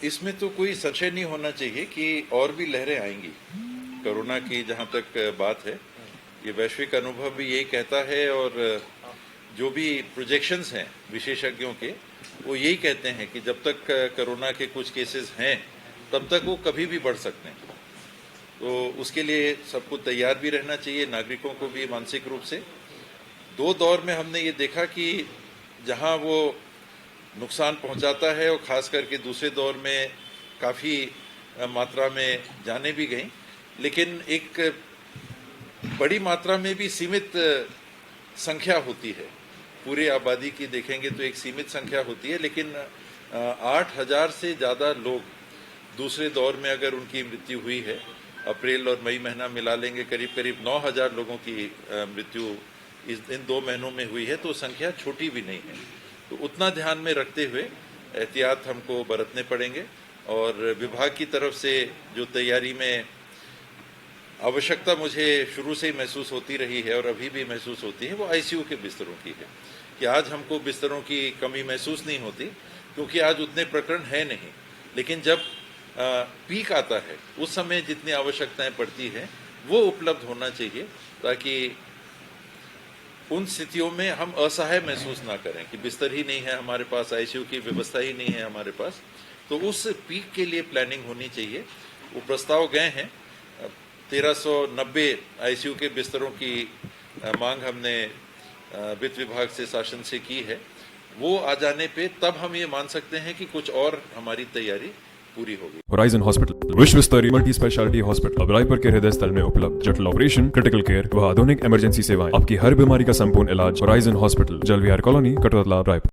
इसमें तो कोई संशय नहीं होना चाहिए कि और भी लहरें आएंगी। कोरोना की जहां तक बात है, ये वैश्विक अनुभव भी यही कहता है और जो भी प्रोजेक्शंस हैं विशेषज्ञों के, वो यही कहते हैं कि जब तक कोरोना के कुछ केसेस हैं तब तक वो कभी भी बढ़ सकते हैं। तो उसके लिए सबको तैयार भी रहना चाहिए, नागरिकों को भी मानसिक रूप से। दो दौर में हमने ये देखा कि जहां वो नुकसान पहुंचाता है और खास करके दूसरे दौर में काफ़ी मात्रा में जाने भी गई, लेकिन एक बड़ी मात्रा में भी सीमित संख्या होती है। पूरे आबादी की देखेंगे तो एक सीमित संख्या होती है, लेकिन 8,000 से ज़्यादा लोग दूसरे दौर में अगर उनकी मृत्यु हुई है, अप्रैल और मई महीना मिला लेंगे करीब करीब 9,000 लोगों की मृत्यु इन 2 महीनों में हुई है, तो संख्या छोटी भी नहीं है। तो उतना ध्यान में रखते हुए एहतियात हमको बरतने पड़ेंगे और विभाग की तरफ से जो तैयारी में आवश्यकता मुझे शुरू से ही महसूस होती रही है और अभी भी महसूस होती है, वो आईसीयू के बिस्तरों की है। कि आज हमको बिस्तरों की कमी महसूस नहीं होती क्योंकि आज उतने प्रकरण है नहीं, लेकिन जब पीक आता है उस समय जितनी आवश्यकताएं पड़ती हैं वो उपलब्ध होना चाहिए, ताकि उन स्थितियों में हम असहाय महसूस ना करें कि बिस्तर ही नहीं है हमारे पास, आईसीयू की व्यवस्था ही नहीं है हमारे पास। तो उस पीक के लिए प्लानिंग होनी चाहिए। वो प्रस्ताव गए हैं, 1390 आईसीयू के बिस्तरों की मांग हमने वित्त विभाग से शासन से की है। वो आ जाने पे तब हम ये मान सकते हैं कि कुछ और हमारी तैयारी पूरी होगी। होराइजन हॉस्पिटल विश्व स्तरीय मल्टी स्पेशलिटी हॉस्पिटल अब रायपुर के हृदय स्थल में उपलब्ध। जटिल ऑपरेशन, क्रिटिकल केयर व आधुनिक इमरजेंसी सेवाएं, आपकी हर बीमारी का संपूर्ण इलाज। Horizon hospital, जलविहार colony, Katotala, Raipur.